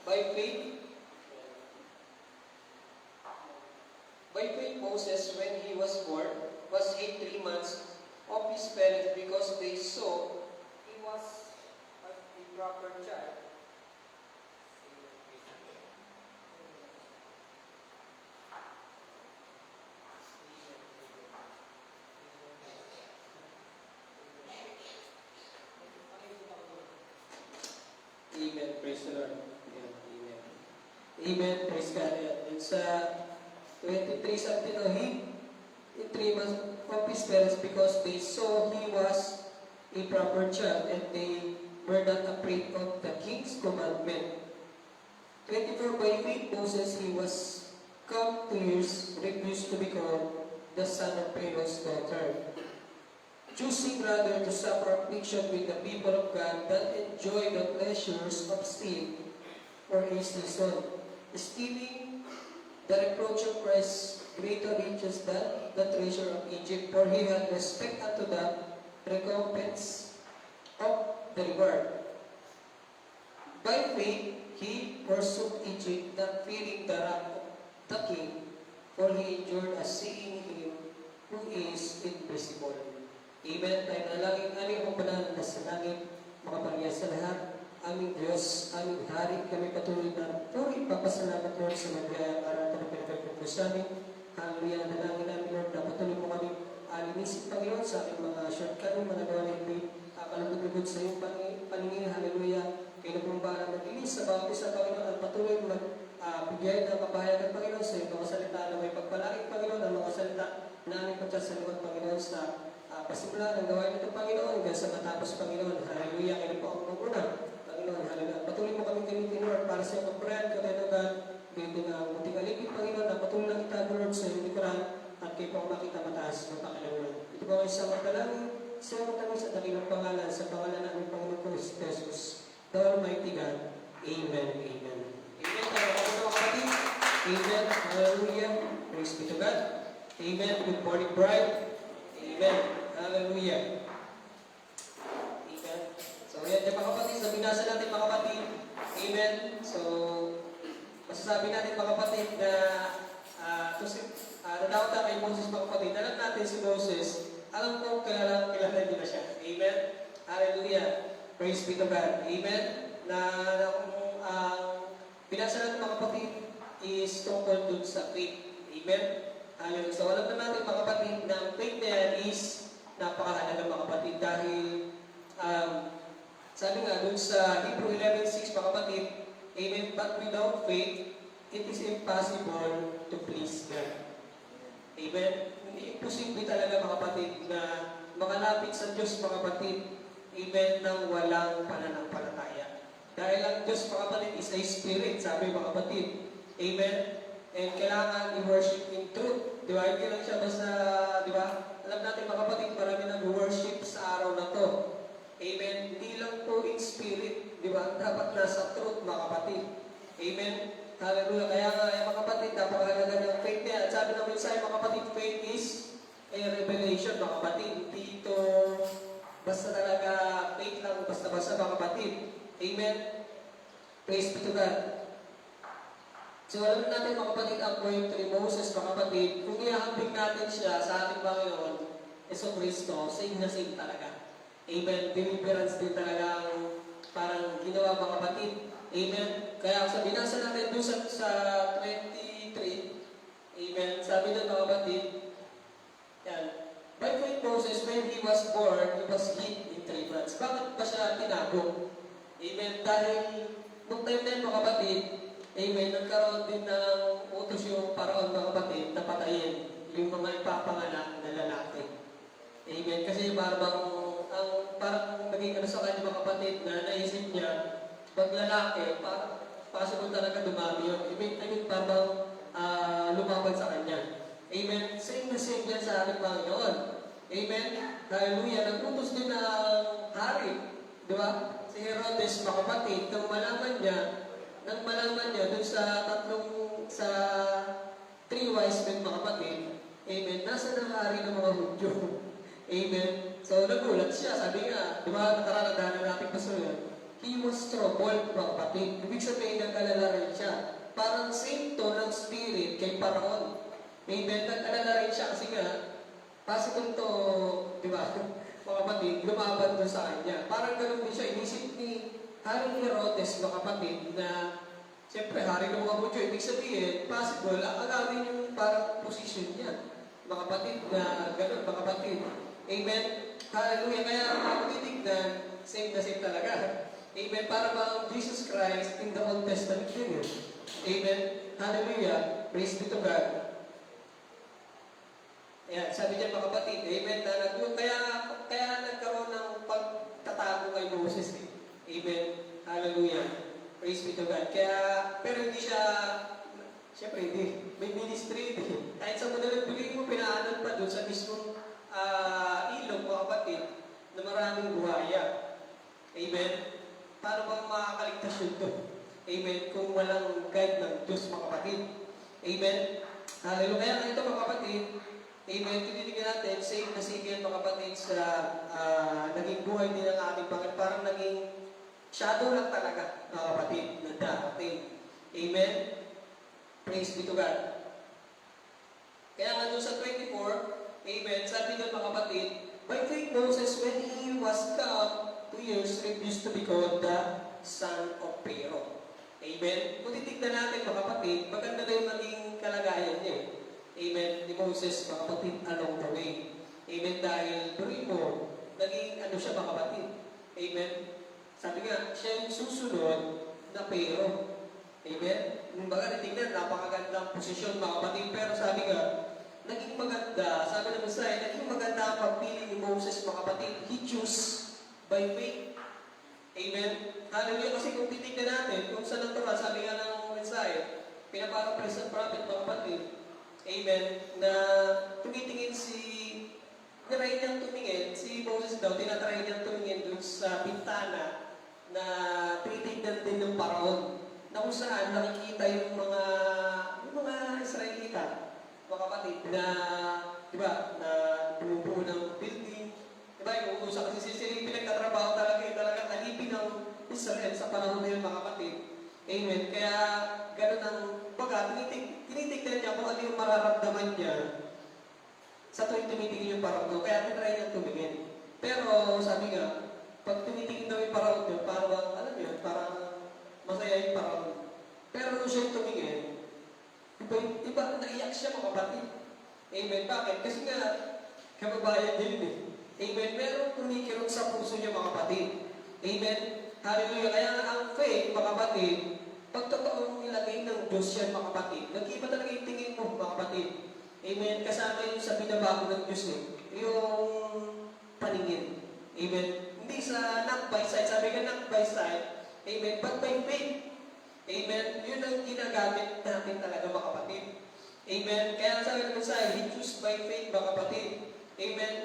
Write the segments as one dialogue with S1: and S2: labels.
S1: By faith, Moses, when he was born, was hid 3 months of his parents because they saw he was a proper child. Amen. Praise the Lord. Amen. Amen. Praise God. And sa 23 sabi no, he in 3 months of his parents because they saw he was a proper child and they were not afraid of the king's commandment. 24 by faith Moses, he was come to years, refused to be called the son of Pharaoh's daughter, choosing rather to suffer affliction with the people of God than enjoy the pleasures of sin for a season, esteeming the reproach of Christ greater riches than the treasure of Egypt, for he had respect unto the recompense of the reward. By faith he forsook Egypt, not fearing the wrath of the king, for he endured as seeing him who is invisible. Amen. Tayo nalangin, aming pagpanahan na sa langit, makapagyas sa lahat. Aming Diyos, aming Hari, kami patuloy na puri papasalamat Lord sa magayang araw na pinagpapagod sa amin. Hallelujah, nalangin namin Lord, na patuloy mo kami alinisin Panginoon sa aming mga shortcoming, mga gawa na hindi kalugod-lugod sa iyong paningin. Hallelujah. Kayo na pong bahala maglinis sa bawat isa Panginoon at patuloy mo bigay ng kapahayagan Panginoon sa iyong mga salita na may pagpalangin Panginoon, ang mga salita na aming pagsasaluhan Panginoon sa pasimula ng gawain nito, Panginoon, hanggang sa matapos, Panginoon. Hallelujah. Kayo po ang pag-una, Panginoon. Hallelujah. Patuloy mo kami gamitin, Lord, para sa iyong kaprayan, katayugan, gamitin ang munting alipin, Panginoon, na patuloy lang itago, Lord, sa iyong likuran, at kayo po ang makita mataas ng pakilamunan. Ito po ang isang magdalangin, sa iyong sa dakilang pangalan, sa pangalan namin, Panginoon Christ Jesus, the Almighty God. Amen. Amen. Amen. Tayo mga kapatid. Amen. Hallelujah. Praise be to God. Amen. Good morning, bride. Amen. Hallelujah. Amen. So, yan mga kapatid. So, binasa natin mga kapatid. Amen. So, masasabi natin mga kapatid na nadawat na kay Moses mga kapatid. Alam natin si Moses. Alam ko kilala niyo na siya. Amen. Hallelujah. Praise be to God. Amen. Na binasa natin mga kapatid is tungkol dun sa faith. Amen. Hallelujah. So, alam na natin mga kapatid na ang faith na yan is napakahalaga mga kapatid dahil sabi nga dun sa Hebrew 11:6 mga kapatid, amen, but without faith, it is impossible to please God. Amen. Hindi imposible talaga mga kapatid na makalapit sa Diyos mga kapatid, amen, nang walang pananampalataya. Dahil ang Diyos mga kapatid is a spirit, sabi mga kapatid. Amen. And kailangan i-worship in truth. Di ba? Hindi lang siya basta, di ba? Alam natin mga kapatid, marami nag-worship sa araw na to. Amen. Hindi lang po in spirit. Di ba? Dapat nasa truth mga kapatid. Amen. Hallelujah. Kaya nga, mga kapatid, napakahalaga ng faith niya. At sabi namin sa mga kapatid, faith is a revelation mga kapatid. Hindi ito basta talaga faith lang, basta-basta mga kapatid. Amen. Praise be to God. So, alam natin mga kapatid, ang point ni Moses, mga kapatid, kung ihahambing natin siya sa ating Panginoon, Yeso Cristo, same na same talaga. Amen. Deliverance din talaga parang ginawa mga kapatid. Amen. Kaya sa binasa natin doon sa 23, amen, sabi doon mga kapatid, yan, by faith Moses, when he was born, he was hid in 3 months. Bakit ba siya tinago? Amen. Dahil, nung time na yun mga kapatid, amen, nagkaroon din ng utos yung paraon mga kapatid na patayin yung mga ipapanganak na lalaki. Amen. Kasi parang naging sa kanya mga kapatid na naisip niya, pag lalaki, possible talaga dumami yun. I mean parang lumabad sa kanya. Amen. Same na same yan sa ating Panginoon. Amen. Hallelujah. Nag-utos din ng hari. Di ba? Si Herodes mga kapatid, nang malaman niya dun sa 3 wise men mga kapatid, amen, nasa ng hari ng mga Hudyo. Amen. So, nagulat siya. Sabi nga, di ba, nakaraan natin pastor yan? he was troubled, mga kapatid. Ibig sabihin, nag-alala rin siya. Parang same to ng spirit kay Paraon. Amen? Nag-alala rin siya kasi nga, possible to, di ba, mga kapatid, lumaban doon sa kanya. Parang ganun din siya, inisip ni Haring Herodes, mga kapatid, na siyempre, hari ng mga Hudyo, ibig sabihin, possible, agawin yung parang position niya. Mga kapatid, na ganun, mga kapatid. Amen? Hallelujah. Kaya mga titignan, same na same talaga. Amen? Para bang Jesus Christ in the Old Testament din. Amen? Hallelujah. Praise be to God. Ayan, sabi niya mga kapatid, amen, na kaya nagkaroon ng pagtatago kay Moses. Amen. Hallelujah. Praise be to God. Kaya, pero hindi siya, siyempre hindi, may ministry din. Kahit sa madalang piling mo, pinaanan pa doon sa mismong ilog, mga kapatid, na maraming buhaya. Amen. Paano bang makakaligtas yun doon? Amen. Kung walang guide ng Diyos, mga kapatid. Amen. Hallelujah. Kaya ito, mga kapatid, amen. Tinitingnan natin, same na sige yan, mga kapatid, sa naging buhay din ng ating Panginoon. Parang naging shadow lang talaga, mga kapatid, na darating. Amen? Praise be to God. Kaya nga doon sa 24, amen, sabi doon mga kapatid, by faith Moses, when he was come 2 years, refused to be called the son of Pharaoh. Amen? Kung titignan natin mga kapatid, maganda na yung naging kalagayan niya. Amen? Ni Moses, mga kapatid, along the way. Amen? Dahil, tuloy mo, naging ano siya mga kapatid. Amen? Sabi nga, siya yung susunod na Pharaoh. Amen? Nung baga natignan, napakagandang posisyon mga kapatid. Pero sabi nga, naging maganda, sabi naman sa naging maganda ang pagpili ni Moses mga kapatid. He chose by faith. Amen? Hallelujah. Kasi kung titignan natin, kung saan natural, sabi nga ng mensahe, pinaparapres ng prophet mga kapatid. Amen? Na tumitingin tinry niyang tumingin, si Moses daw, tinatry niyang tumingin dun sa bintana na tinitignan din ng Paraon. Na kung saan nakikita yung mga Israelita, mga kapatid, na, di ba, na bumubuo ng building. Di ba, yung uusa kasi sila pinagtatrabaho talagang alipin ng Israel sa panahon na yun, mga kapatid. Amen. Kaya, ganun ang baga, tinitignan niya kung ano yung mararamdaman niya sa tuwing tumitingin yung Paraon. Kaya tinry niyang tumingin. Pero, sabi nga, pag tumitingin daw yung Paraon niya, parang, alam niyo, parang masaya yung Paraon. Pero nung siya tumingin, iba, naiyak siya mga kapatid. Amen. Bakit? Kasi nga, kababayan din eh. Amen. Meron kumikirot sa puso niya mga kapatid. Amen. Hallelujah. Kaya ang faith, mga kapatid, pag totoong nilagay ng Diyos yan mga kapatid, nag-iba talaga yung tingin mo mga kapatid. Amen. Kasama yung sa binabago ng Diyos eh. Yung paningin. Amen. Hindi sa not by sight. Sabi ka not by sight. Amen. But by faith. Amen. Yun ang ginagamit natin talaga mga kapatid. Amen. Kaya sabi naman sa he choose by faith mga kapatid. Amen.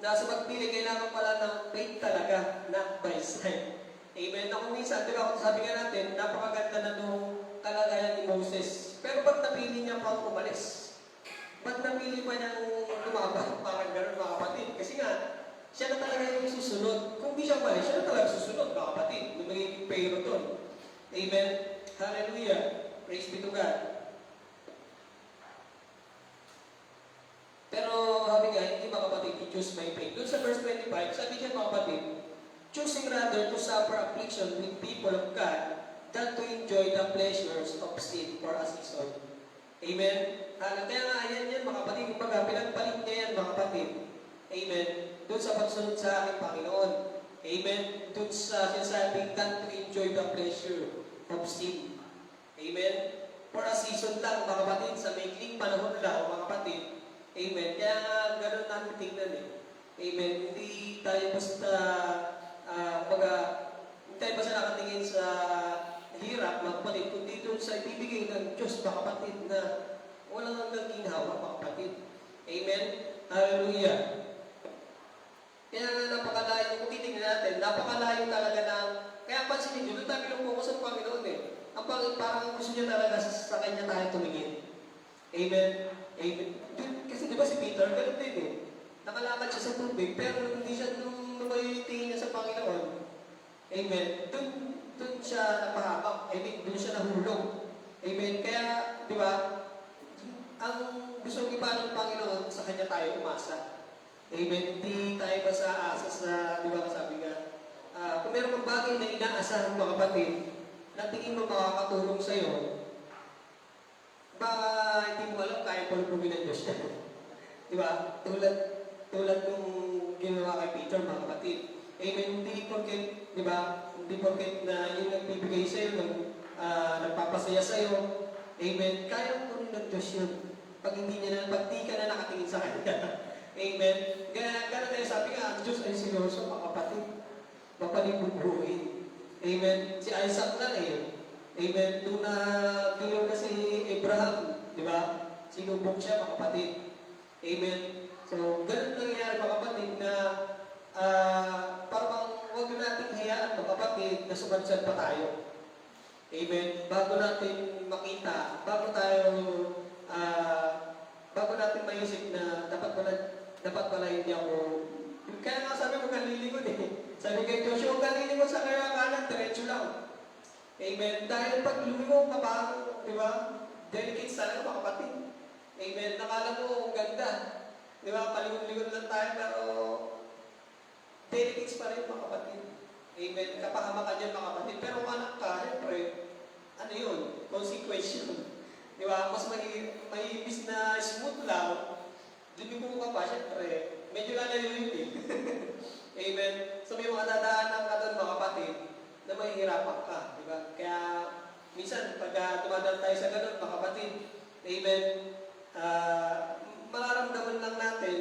S1: Nasa pagpili, kailangan pala ng faith talaga, not by sight. Amen. Na kung minsan, di ba, sabi nga natin, napakaganda na nung kalagayan ni Moses. Pero ba't napili niya pang umalis? Ba't napili pa niyang lumaban? Parang gano'n mga kapatid. Kasi nga, siya na talaga yung susunod. Kung di siya umalis, siya na talaga susunod mga kapatid. Nung magiging Pharaoh doon. Amen. Hallelujah. Praise be to God. Pero sabi nga, hindi mga kapatid, he choose by faith. Doon sa verse 25, sabi niya mga kapatid, choosing rather to suffer affliction with people of God than to enjoy the pleasures of sin for a season. Amen? Kaya nga, ayan yan mga kapatid. Kumbaga, pinagpalit niya yan mga kapatid. Amen? Doon sa pagsunod sa aking Panginoon. Amen? Doon sa sinasabing than to enjoy the pleasure of sin. Amen? For a season lang mga kapatid, sa maikling panahon lang mga kapatid. Amen? Kaya nga, ganun natin tingnan eh. Amen? Hindi tayo basta hindi tayo basta nakatingin sa hirap, mga kapatid, kundi doon sa ibibigay ng Diyos, mga kapatid, na walang hanggang ginhawa, mga kapatid. Amen? Hallelujah. Kaya nga napakalayo, kung titignan natin, napakalayo talaga ng, kaya pansinin nyo, doon tayo pinupokus ang Panginoon eh. Ang parang gusto niya talaga sa Kanya tayo tumingin. Amen? Amen. Kasi di ba si Peter, ganun din eh. Nakalakad siya sa tubig, pero hindi siya nung tingin niya sa Panginoon, Amen. Doon siya napahamak. I mean, doon siya nahulog. Amen. Kaya, di ba, ang gusto iba ng Panginoon, sa Kanya tayo umasa. Amen. Hindi tayo basta asa sa, di ba, sabi nga, kung meron kang bagay na inaasahan mga kapatid, na tingin mo makakatulong sa'yo, baka hindi mo alam, kaya palubugin ng Diyos niya. Di ba? Tulad nung ginawa kay Peter, mga kapatid. Amen. Hindi porket, di ba? Hindi porket na yung nagbibigay sa'yo, nagpapasaya sa'yo. Amen. Kaya po rin ng Diyos yun. Pag pag di ka na nakatingin sa Kanya. Amen. Gano'n tayo sabi nga, ang Diyos ay siloso, mga kapatid. Mapalibubuhin. Amen. Si Isaac na eh. Amen. Doon na ginawa na si Abraham. Di ba? Sinubok siya, mga kapatid. Amen. So, ganun nangyayari, mga kapatid, na parang huwag natin hayaan, mga kapatid, na sumansad pa tayo. Amen. Bago natin makita, bago natin maisip na dapat pala hindi ako. Kaya nga sabi ko, kalilingon eh. Sabi kay Joshua, kalilingon sa kaya kanan, diretso lang. Amen. Dahil pag lumingon ka pa, di ba? Delicates talaga, mga kapatid. Amen. Nakala mo, ang ganda. Di ba? Palingon-lingon lang tayo, pero delicates pa rin, mga kapatid. Amen. Kapahama ka dyan, mga kapatid. Pero kung anak ka, siyempre, ano yun? Consequence yun. Di ba? Mas mahibis na smooth lang. Lumiko ka pa, siyempre, medyo lalayo yun eh. Amen. So may mga dadaanan ka doon, mga kapatid, na mahihirapan ka. Di ba? Kaya, minsan, pag dumadaan tayo sa ganun, mga kapatid, amen, mararamdaman lang natin,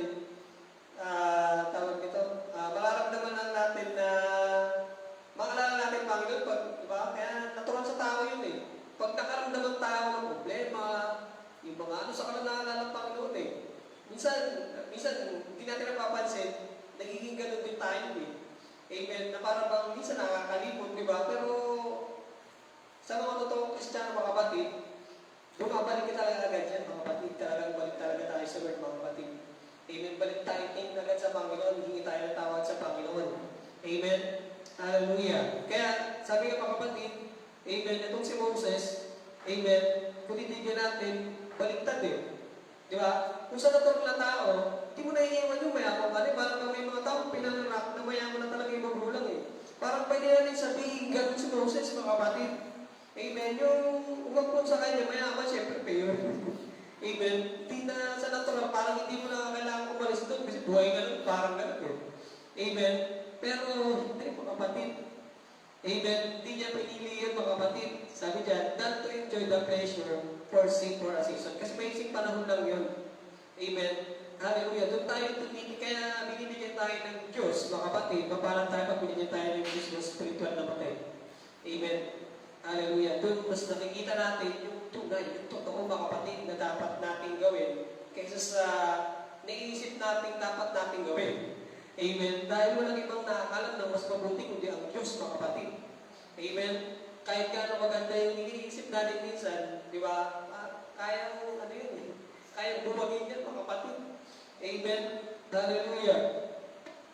S1: mararamdaman lang natin na maalala natin, Panginoon, di ba? Kaya natural sa tao yun eh. Pag nakaramdaman tayo ng problema, yung mga sa kanila naalala ng Panginoon eh. Minsan, hindi natin napapansin, nagiging ganun din tayo eh. Amen. Na parang bang minsan nakakalimot, di ba? Pero sa mga totoong Kristiyano, mga kapatid, bumabalik ka talaga agad yan, mga kapatid. Talagang balik talaga tayo sa Lord, mga kapatid. Amen. Balik tayo agad sa Panginoon, hingi tayo ng tawad sa Panginoon. Amen. Hallelujah. Kaya, sabi nga mga kapatid, amen, itong si Moses, amen, kung titigyan natin, baliktad eh. Di ba? Kung sa naturang na tao, di mo naiiwan yung mayaman ka. Parang may mga tao pinanganak na mayaman na talaga yung magulang eh. Parang pwede natin sabihin, ganun si Moses, mga kapatid. Amen. Yung umagpon sa kanya, mayaman, syempre, payor. Amen. Di na sa natural, parang hindi mo na kailangan umalis doon kasi buhay ganun, parang ganun eh. Amen. Pero, hindi, mga kapatid. Amen. Hindi niya pinili yun, mga kapatid. Sabi dyan, not to enjoy the pleasure for a season. Kasi may isang panahon lang yun. Amen. Hallelujah. Doon tayo tumili, kaya binibigyan tayo ng Diyos, mga kapatid. Parang tayo pag binigyan tayo ng Diyos ng spiritual na patay. Amen. Hallelujah. Doon mas nakikita natin yung tunay, yung totoo, mga kapatid, na dapat natin gawin kaysa sa naiisip natin dapat natin gawin. Amen. Dahil walang ibang nakakalam na mas mabuti kundi ang Diyos, mga kapatid. Amen. Kahit gaano maganda yung iniisip natin minsan, di ba? Kayang, ano yun eh? Kayang bumagin yan, mga kapatid. Amen. Hallelujah.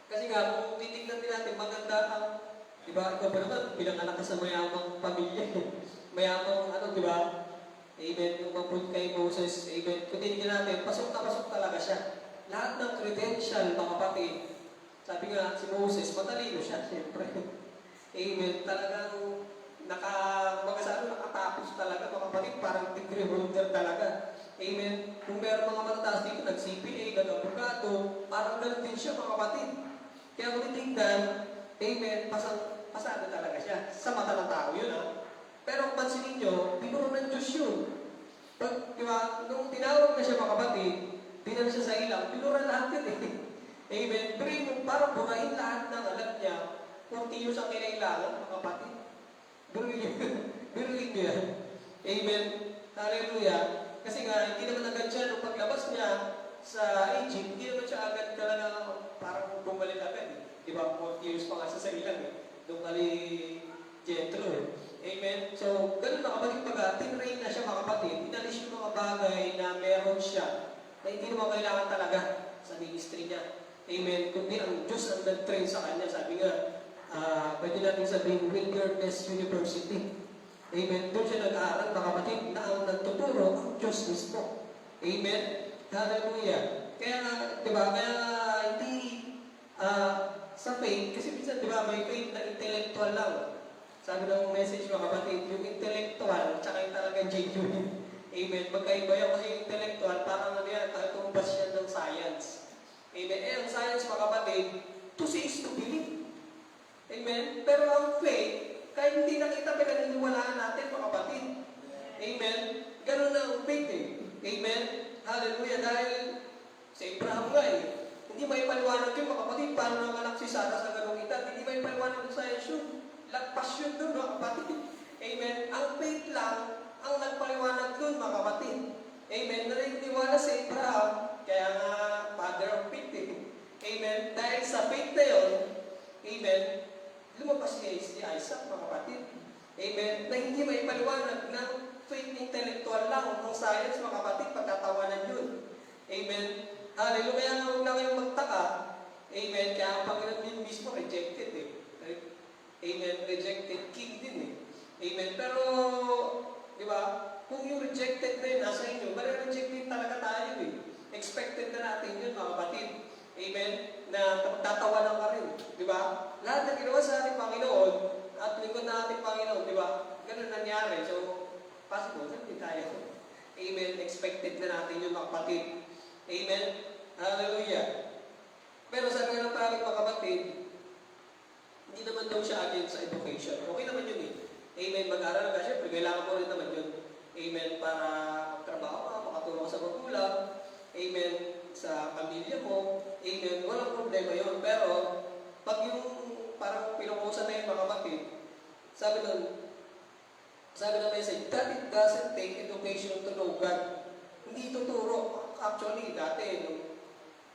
S1: Kasi nga, kung titignan din natin, maganda ang, di ba? Ikaw ba naman, bilang anak ka sa mayamang pamilya. Mayamang, ano, di ba? Amen. Yung mapun kay Moses, amen. Kung titignan natin, pasok na pasok talaga siya. Lahat ng credential, mga kapatid. Sabi nga, si Moses, matalino siya, siyempre. Amen. Talagang, nakatapos talaga, mga kapatid, parang degree holder talaga. Amen. Kung meron mga matataas dito, nag-CPA, nag-abogado, parang gano'n din siya, mga kapatid. Kaya kung titignan, amen, pasado talaga siya. Sa mata ng tao yun, ha? Pero kung pansinin nyo, binuro ng Diyos yun. Pag, di ba, nung tinawag na siya, mga kapatid, dinala siya sa ilang, binura lahat yun, eh. Amen. Pero yung parang burahin lahat ng alam niya, 40 years ang kinailangan, mga kapatid. Biruin niya. Amen. Hallelujah. Kasi nga, hindi naman agad siya, nung paglabas niya sa Egypt, hindi naman siya agad talaga parang bumalik agad. Di ba? 40 years pa nga sa ilang eh. Nung kali Jethro eh. Amen. So, ganun na kapatid pag tinrain na siya, mga kapatid, inalis yung mga bagay na meron siya na hindi naman kailangan talaga sa ministry niya. Amen. Kundi ang Diyos ang nag-train sa kanya. Sabi nga, pwede natin sabihin, Wilderness University. Amen. Doon siya nag-aaral, mga kapatid, na ang nagtuturo ang Diyos mismo. Amen. Hallelujah. Kaya, di ba, kaya hindi sa faith, kasi minsan, di ba, may faith na intellectual lang. Sabi ng message, mga kapatid, yung intellectual, tsaka yung talagang genuine. Amen. Magkaiba yun kasi yung intellectual, parang ano yan, tumbas yan ng science. Amen. Ang science, mga kapatid, to see is to believe. Amen. Pero ang faith, kahit hindi nakita, pinaniniwalaan natin, mga kapatid. Amen. Ganun na ang faith eh. Amen. Hallelujah. Dahil sa Abraham nga eh, hindi may paliwanag yun, mga kapatid. Paano nanganak si Sarah sa ganung edad? Hindi may paliwanag sa science yun. Lagpas yun doon, mga kapatid. Amen. Ang faith lang, ang nagpaliwanag doon, mga kapatid. Amen. Naniniwala si Abraham, kaya nga, father of faith eh. Amen. Dahil sa faith na yun, amen, lumabas si Isaac, mga kapatid. Amen. Na hindi may paliwanag ng faith intellectual lang, ng science, mga kapatid, pagtatawanan yun. Amen. Hallelujah. Kaya huwag na kayong magtaka. Amen. Kaya ang Panginoon din mismo rejected eh. Amen. Rejected king din eh. Amen. Pero, di ba, kung yung rejected na yun nasa inyo, rejected talaga tayo eh. Expected na natin yun, mga kapatid. Amen. Na tatawanan ka rin. Di ba? Lahat na ginawa sa ating Panginoon at lingkod na ating Panginoon, di ba? Ganun nangyari. So, possible, hindi tayo. Amen. Expected na natin yun, mga kapatid. Amen. Hallelujah. Pero sabi nga ng prophet, mga kapatid, hindi naman daw siya against sa education. Okay naman yun eh. Amen. Mag-aral ka, syempre, kailangan mo rin naman yun. Amen. Para magtrabaho ka, makatulong ka sa magulang. Amen. Sa pamilya mo. Amen. Walang problema yun. Pero, pag yung parang pinukusan na yun, mga kapatid, sabi ng message, that it doesn't take education to know God. Hindi tuturo. Actually, dati, nung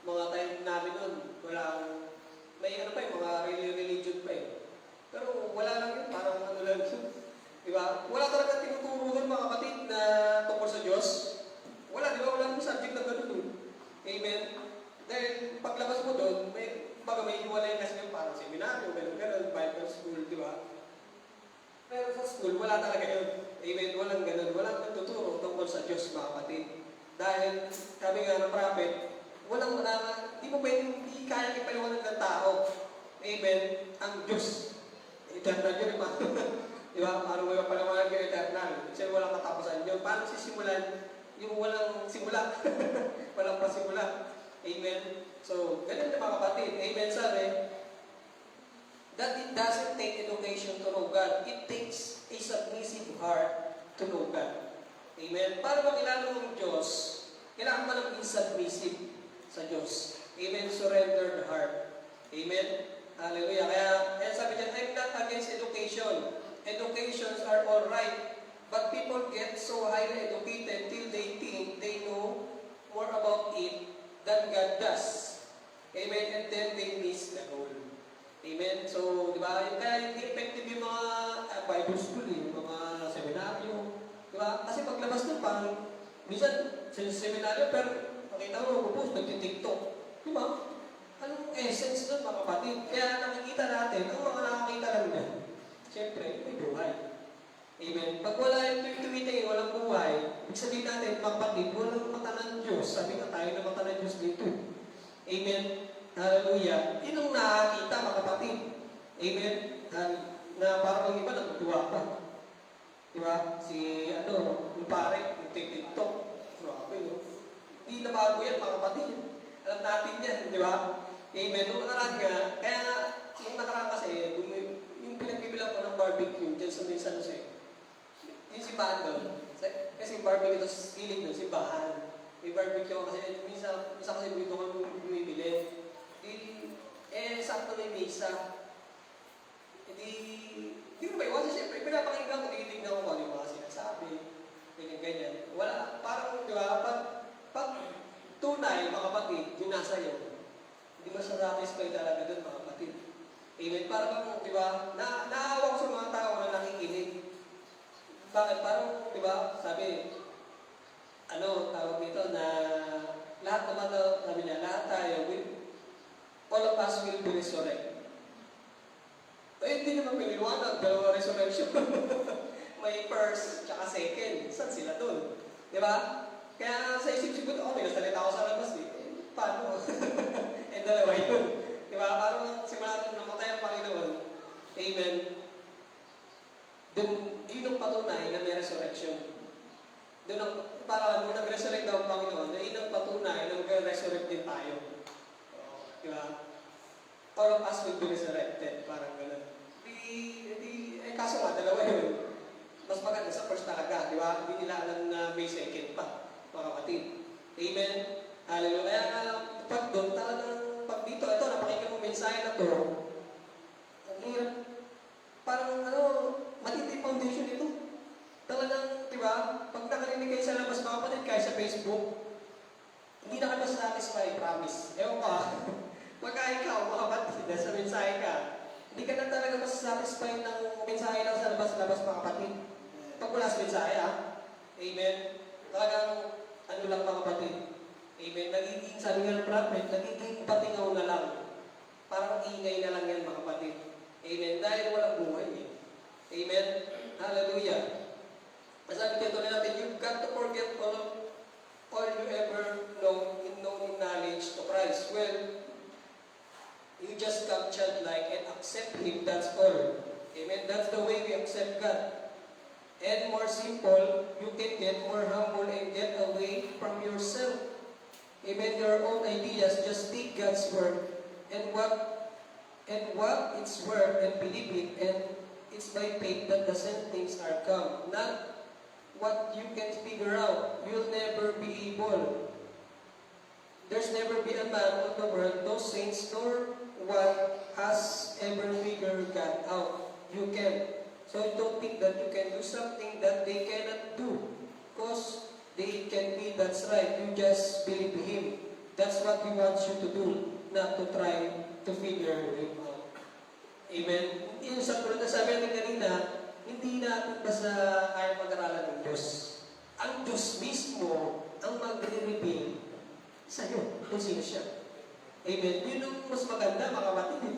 S1: mga time namin nun, walang, may ano pa yung mga religion pa eh. Pero wala lang yun, parang ano lang yun. Diba? Wala talaga tinuturo doon, mga kapatid, na tungkol sa Diyos. Wala, di ba? Wala nang subject na gano'n doon. Amen. Dahil paglabas mo doon, may hiwalay kasi yung parang seminaryo, gano'n, Bible school, di ba? Pero sa school, wala talaga yun. Amen. Walang gano'n. Walang nagtuturo tungkol sa Diyos, mga kapatid. Dahil, sabi nga ng prophet, di mo pwedeng, hindi kaya ipaliwanag ng tao. Amen. Ang Diyos. Eternal yun, diba? Diba? Paano mo ipaliwanag yung eternal? Kasi walang katapusan yun. Paano sisimulan? Yung walang simula. Walang pasimula. Amen. So, ganun na mga kapatid. Amen, sabi, that it doesn't take education to know God. It takes a submissive heart to know God. Amen. Para makilala mo ang Diyos, kailangan mo lang submissive sa Diyos. Amen. Surrender the heart. Amen. Hallelujah. Kaya sabi niya, I'm not against education. Educations are all right. But people get so highly educated till they think they know more about it than God does. Amen. And then they miss the goal. Amen. So, di ba? Kaya hindi effective yung mga Bible school, yung mga seminaryo. Di ba? Kasi paglabas nun, parang, minsan, sa seminaryo, pero makita mo, magpupos, nagtitiktok. Di ba? Anong essence nun, mga kapatid? Kaya nakikita natin, ang mga nakakita lang yan, siyempre, may buhay. Amen. Pag wala yung tumitingin, walang buhay, ibig sabihin natin, mga kapatid, walang mata ng Diyos. Sabi ka tayo na mata ng Diyos dito. Amen. Hallelujah. Yun ang nakakita, mga kapatid. Amen. Na parang ang iba, nagtuwa pa. Diba? Yung pare, yung TikTok. Grabe, no? Hindi na bago yan, mga kapatid. Alam natin yan, di ba? Amen. Nung nakaraan nga, kaya nung nakaraan kasi, yung pinagbibilang ko ng barbecue dyan sa may San Jose, yung simbahan doon. Kasi yung barbecue ito sa siling doon, simbahan. May barbecue kasi, minsan kasi dito kami bumibili. Sakto may mesa. Hindi ko ba iwasan, siyempre, pinapakinggan ko, tinitignan ko kung ano yung mga sinasabi. Ganyan. Wala, parang, di ba, pag tunay, mga kapatid, yung nasa iyo, hindi mo satisfy talaga doon, mga kapatid. Amen. Parang, di ba, naawa ko sa mga tao na nakikinig. Bakit? Parang, di ba, sabi, tawag dito na lahat naman, sabi niya, lahat tayo, all of us will be resurrected.
S2: Ay, hindi naman piniliwanag. Dalawa resurrection. May first, tsaka second. Saan sila doon? Di ba? Kaya sa isip-isip ko, may nasalita ako sa labas eh. Paano? Eh, dalawa yun. Di ba? Parang simula nung namatay ang Panginoon. Amen. Doon, yun ang patunay na may resurrection. Doon ang, para nung nag-resurrect daw ang Panginoon, yun ang patunay na mag-resurrect din tayo. Di ba? All of us will be resurrected. Parang gano'n. Kaso nga, dalawa yun. Mas maganda sa first talaga, di ba? Hindi nila alam na may second pa, mga kapatid. Amen? Hallelujah. Kaya nga, pag doon, talagang, pag dito, ito, napakinggan mo mensahe na to, ang hirap, parang, matindi foundation ito. Talagang, di ba? Pag nakarinig kayo sa labas, mga kapatid, kayo sa Facebook, hindi na kayo satisfy, promise. Ewan ko pagka ikaw, mga kapatid, sa mensahe ka, hindi ka na talaga masasatisfy ng mensahe lang sa labas-labas, mga kapatid. Pag wala sa mensahe, Amen. Talagang, ano lang, mga kapatid. Amen. Nagiging, sabi nga ng prophet, nagiging patingaw na lang. Parang ingay na lang yan, mga kapatid. Amen. Dahil walang buhay eh. Amen. Hallelujah. Masabi dito na natin, you've got to forget all you ever known in knowledge to Christ. Well, you just come childlike and accept Him, that's all. Amen. That's the way we accept God. And more simple, you can get more humble and get away from yourself. Amen. Your own ideas, just take God's word and what its word and believe it, and it's by faith that the same things are come. Not what you can figure out. You'll never be able. There's never be a man on the world, no saints, nor what has ever figured God out. You can. So don't think that you can do something that they cannot do. Because they can be, that's right. You just believe Him. That's what He wants you to do. Not to try to figure Him out. Amen. Yung sa tulad na sabi natin kanina, hindi natin basta kaya pag-aralan ng Diyos. Ang Diyos mismo ang magre-reveal sa'yo kung sino siya. Amen. Yun ang mas maganda, mga kapatid.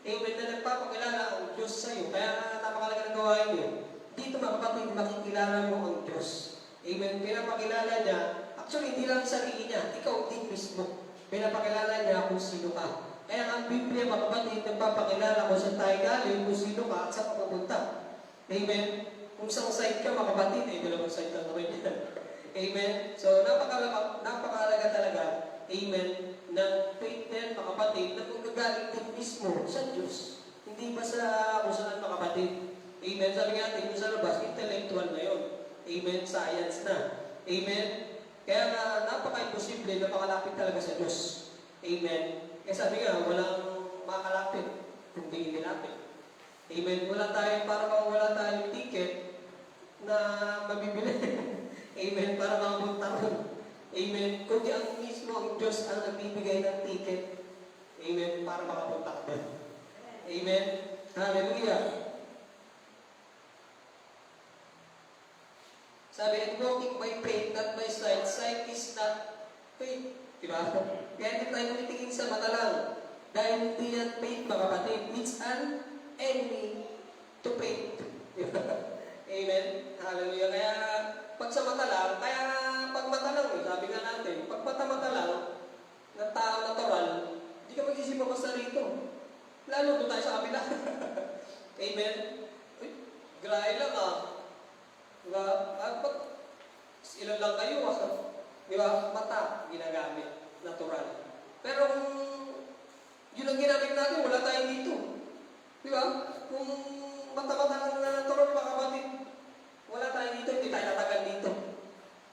S2: Amen, na nagpapakilala ang Diyos sa'yo. Kaya napakalaga ng gawain yun. Dito, mga kapatid, makikilala mo ang Diyos. Amen. Pinapakilala niya, actually, hindi lang sarili niya, ikaw din mismo. Pinapakilala niya kung sino ka. Kaya ang Biblia, mga kapatid, nagpapakilala kung saan tayo galing, kung sino ka, at saan ka pupunta. Amen. Kung saan side ka, mga kapatid, dalawang side lang naman yan. Amen. So, napakalaga talaga. Amen. Na faith din, mga kapatid, na magagaling din mismo sa Diyos. Hindi ba sa kung saan, mga kapatid? Amen. Sabi nga natin, yung sa labas, intellectual na yun. Amen. Science na. Amen. Kaya nga, napaka-imposible na makalapit talaga sa Diyos. Amen. Kaya sabi nga, walang makalapit kung di nilapit. Amen. Wala tayong ticket na mabibili. Amen. Para makapunta ron. Amen. Kundi ang mismo ang Diyos ang nagbibigay ng ticket. Amen. Para makapunta ka doon. Amen. Hallelujah. Sabi, and walking by faith, not by sight. Sight is not faith. Diba? Kaya hindi tayo tumitingin sa mata lang. Dahil hindi yan faith, mga kapatid. It's an enemy to faith. Diba? Amen. Hallelujah. Kaya, pag sa mata lang, kaya pag mata lang, sabi nga natin, pag mata-mata lang, ng tao natural, hindi ka mag-isip basta rito. Lalo doon tayo sa kabila. Amen. Uy, grahe lang Diba? Pag ilan lang kayo, diba? Mata, ginagamit. Natural. Pero kung yun ang ginamit natin, wala tayo dito. Diba? Kung mata-mata lang na natural, mga kapatid, wala tayo dito, hindi tayo tatagal dito.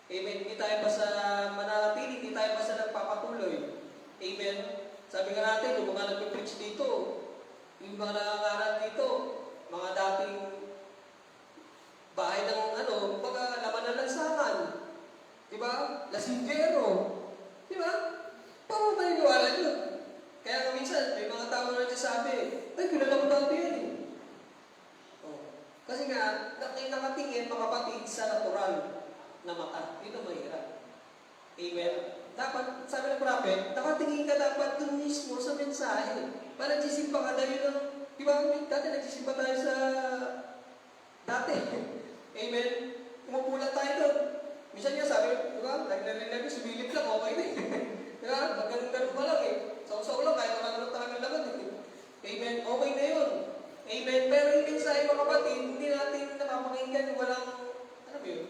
S2: Amen. Hindi tayo pa sa mananatili, hindi tayo pa sa nagpapatuloy. Amen. Sabi nga natin, yung mga nag-preach dito, yung mga nangangaral dito, mga dating bahay ng baga laman ng lansangan. Diba? Lasingero. Diba? Paano tayo niwala yun? Kaya nga minsan, may mga tao na nagsasabi, ay, kilala mo dati yan eh. Kasi nga, nakatingin mga kapatid sa natural na mata. Yun ang mahirap. Amen. Dapat, sabi ng prophet, nakatingin ka dapat dun mismo sa mensahe. Para nagsisimpa ka dahil di ba, dati nagsisimba tayo sa dati. Amen. Pumupula tayo doon. Minsan nga sabi, di ba, nag-narinig, sumilit lang, okay na eh. Di ba, ganun-ganun pa lang eh. Sausaw lang, kahit wala talagang laman eh. Amen. Okay na yun. Amen. Pero yung mensahe mga kapatid, hindi natin napapakinggan, walang, ano ba yun?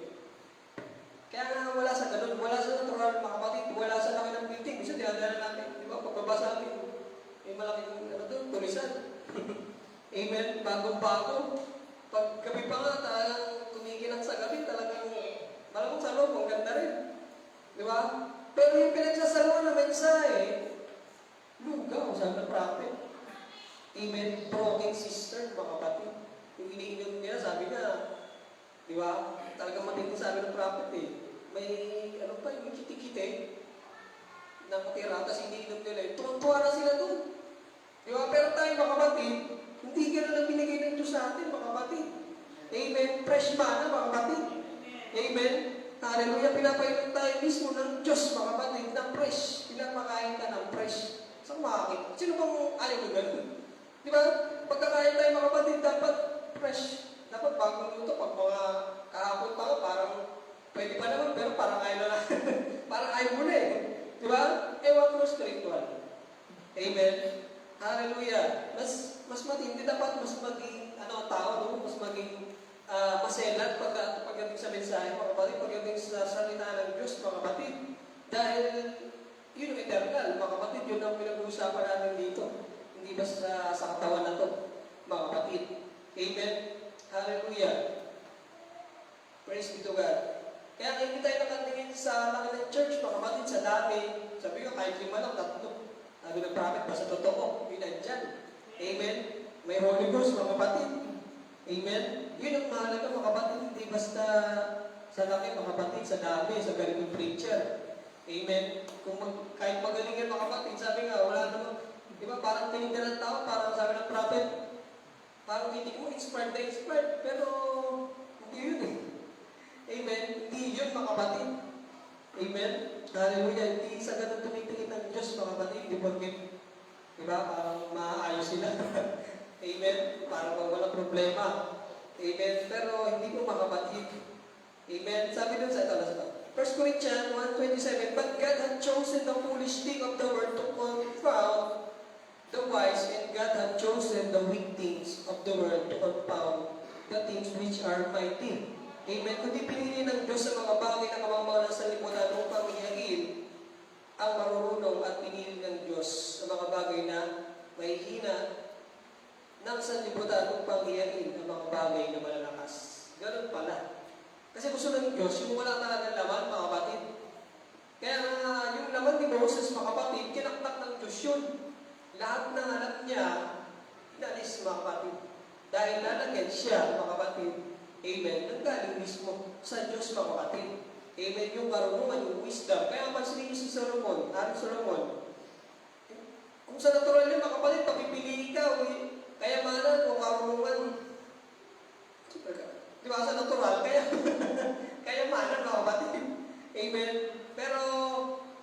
S2: Kaya nga wala sa ganun, wala sa natural mga kapatid, wala sa laki ng building. Minsan dinadala natin, di ba, pagbabasa natin, may malaking, ano doon, tulisan. Amen. Bagong-bago. Pag gabi pa nga, talagang kumikinang sa gabi, talagang malamang sa loob, ang ganda rin. Di ba? Pero yung pinagsasaluhan na mensahe, lugaw, sabi ng prophet. Amen. Broken sister, mga kapatid. Yung iniinom nila, sabi na, di ba? Talagang matindi sabi ng prophet eh. May, ano pa, yung kiti-kiti, nakatira, tapos iniinom nila. Tuwan-tuwa na sila doon. Di ba? Pero tayo, mga kapatid, hindi gano'n ang binigay ng Diyos sa atin, mga kapatid. Amen. Fresh manna, mga kapatid. Amen. Hallelujah. Pinapainom tayo mismo ng Diyos, mga kapatid, na fresh. Pinapakain ka ng fresh. Saan makakit? Sino bang alim mo gano'n? Di ba? Pagkakain tayo, mga kapatid, dapat fresh. Dapat bagong luto. Pag mga kahapon pa nga, parang pwede pa naman, pero parang ayaw na lang. Parang ayaw mo na eh. Di ba? Ewan ko spiritual. Amen. Hallelujah. Mas matindi dapat, mas maging, ano ang tao, no? Mas maging maselan pagdating sa mensahe, mga kapatid, pagdating sa salita ng Diyos, mga kapatid. Dahil, yun yung eternal, mga kapatid, yun ang pinag-uusapan natin dito. Hindi ba sa katawan na to, mga kapatid. Amen. Hallelujah. Praise be to God. Kaya hindi tayo nakatingin sa laki ng church, mga kapatid, sa dami. Sabi ko, kahit 5 lang, 3. Sabi ng prophet, basta totoo, yun nandyan. Amen. May Holy Ghost, mga kapatid. Amen. Yun ang mahalaga, mga kapatid. Hindi basta sa laki, mga kapatid, sa dami, sa galing ng preacher. Amen. Kahit magaling yan, mga kapatid, sabi nga, wala naman. Di ba, parang tinignan ng tao, parang sabi ng prophet, parang hindi mo inspired na inspired, pero hindi yun eh. Amen. Hindi yun, mga kapatid. Amen. Hallelujah. Hindi sa ganun tumitingin ng Diyos, mga kapatid. Hindi porkit, diba, parang maayos sila. Amen. Parang walang problema. Amen. Pero hindi po, mga kapatid. Amen. Sabi dun sa ito, 1 Corinthians 1:27, But God had chosen the foolish thing of the world to confound the wise, and God had chosen the weak things of the world to confound the things which are mighty. Amen. Kundi pinili ng Diyos sa mga bagay na kamamalan sa lipunan upang ihain ang marurunong at pinili ng Diyos sa mga bagay na may hina ng sanlibutan upang ihain ang mga bagay na malalakas. Ganun pala. Kasi gusto ng Diyos, yung wala talagang laman, mga kapatid. Kaya yung laman ni Moses, mga kapatid, kinaktak ng Diyos yun. Lahat ng anak niya, inalis, mga kapatid. Dahil lalagyan siya, mga kapatid. Amen. Nanggaling mismo sa Diyos, mga kapatid. Amen. Yung karunungan, yung wisdom. Kaya pansinin niyo si Solomon, Haring Solomon. Kung sa natural yun, mga kapatid, papipili ka, kayamanan o karunungan. Di ba sa natural? Kayamanan, mga kapatid. Amen. Pero,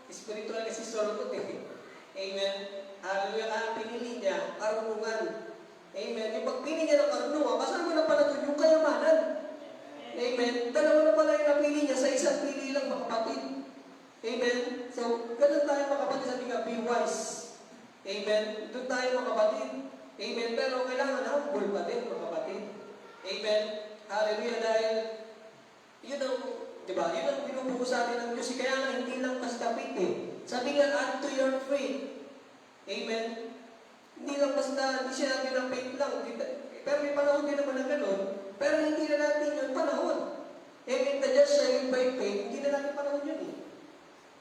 S2: spiritual kasi Solomon eh. Amen. Hallelujah. Kaya pinili niya, karunungan. Amen. Yung pagpili niya ng karunungan, kasama na pala doon yung kayamanan. Amen. Dalawa na pala yung napili niya sa isang pili lang, mga kapatid. Amen. So, ganun tayo, mga kapatid, sabi nga, be wise. Amen. Doon tayo, mga kapatid. Amen. Pero kailangan humble pa din, mga kapatid. Amen. Hallelujah. Dahil, yun ang, di ba, yun ang binubuko sa atin ng Diyos. Kaya nga, hindi lang basta faith eh. Sabi nga, add to your faith. Amen. Hindi lang basta, hindi siya natin ng faith lang. Pero may panahon din naman na gano'n. Pero hindi na natin yun panahon. Amen. The just shall by faith, hindi na natin panahon yun eh.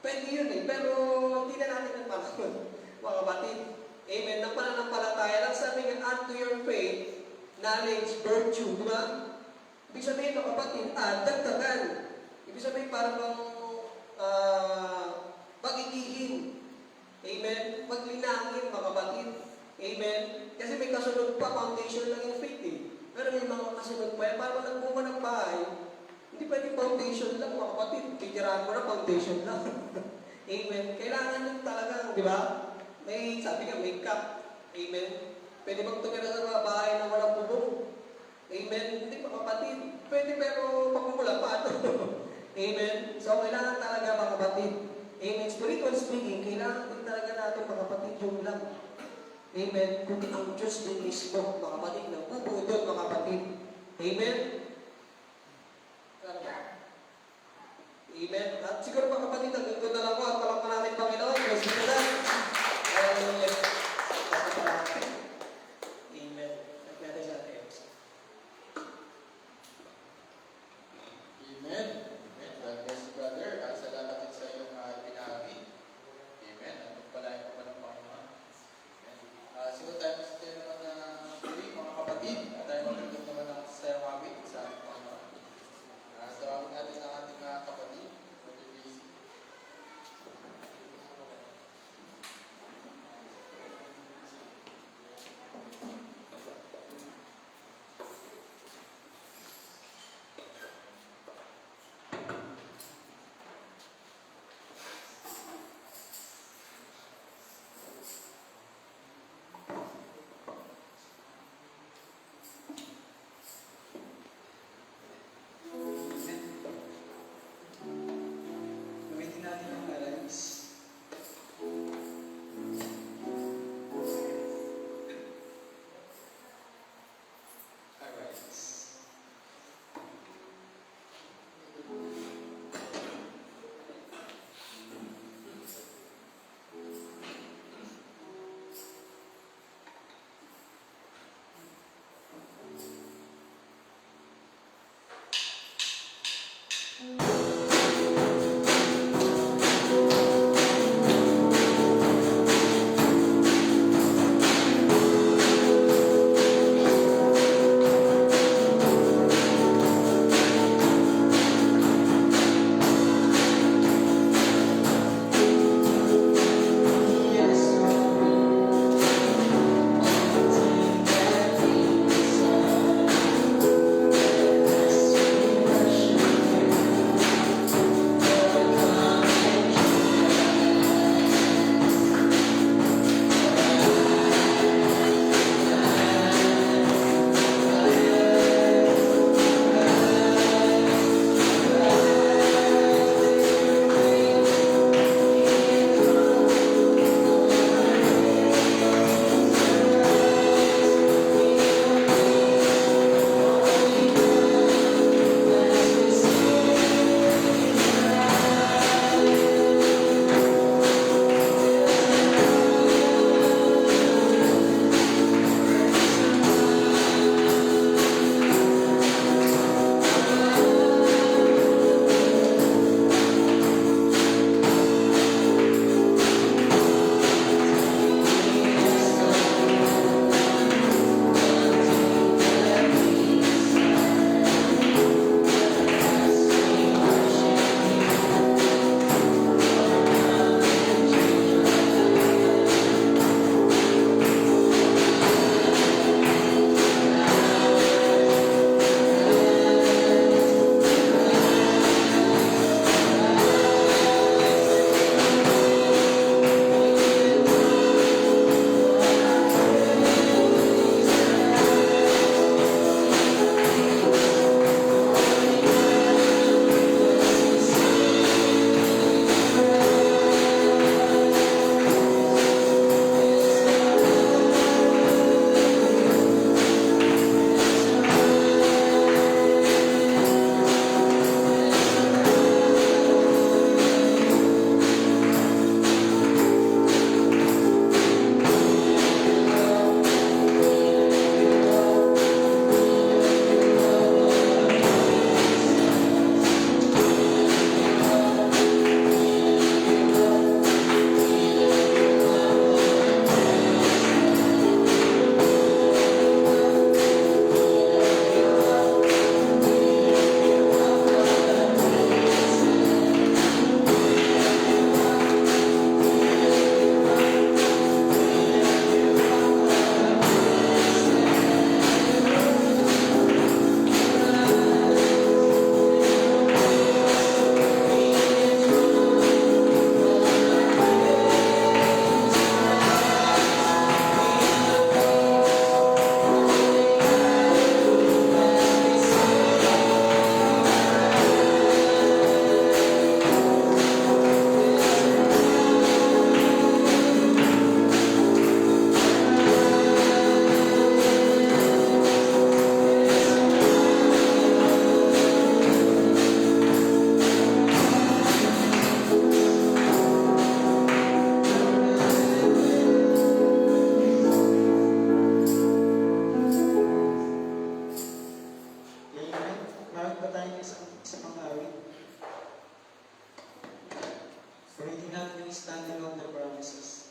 S2: Pwede yun eh. Pero hindi na natin ang panahon. Mga kapatid. Amen. Nang pananampalataya lang sabi nga, add to your faith, knowledge, virtue. Di ba? Ibig sabihin, mga kapatid, dagdagan. Ibig sabihin, parang pag-igihin. Amen. Paglinangin, mga kapatid. Amen. Kasi may kasunod pa, foundation lang yung faith eh. Pero may mga kasunod pa yan. Para nagbunga ng bahay, hindi pwede foundation lang, mga kapatid. Titirahan mo na, foundation lang. Amen. Kailangan yung talaga, di ba? May, sabi nga, may cup. Amen. Pwede bang tumira sa mga bahay na walang bubong? Amen? Hindi mga kapatid. Pwede pero pagmumula paano? Amen? So, kailangan talaga mga kapatid. Amen? Spiritual speaking, kailangan din talaga natin mga kapatid yung lang. Amen? Kundi ang Diyos din mismo, mga kapatid, nagbubuo doon mga kapatid. Amen? Amen? At siguro mga kapatid, hanggang doon na lang ko at palakpan natin Panginoon. Kasi na lang. Hallelujah. Amen. Nagkata sa atin.
S3: Amen. Amen. God bless you, brother. Salamat din sa iyong pinahagi. Amen. At pagpalain ko pa ng Panginoon. Amen. Siguro tayo naman na muli, mga kapatid. At tayo magandang naman ng sayang awit sa
S4: Reading out yung standing on the promises.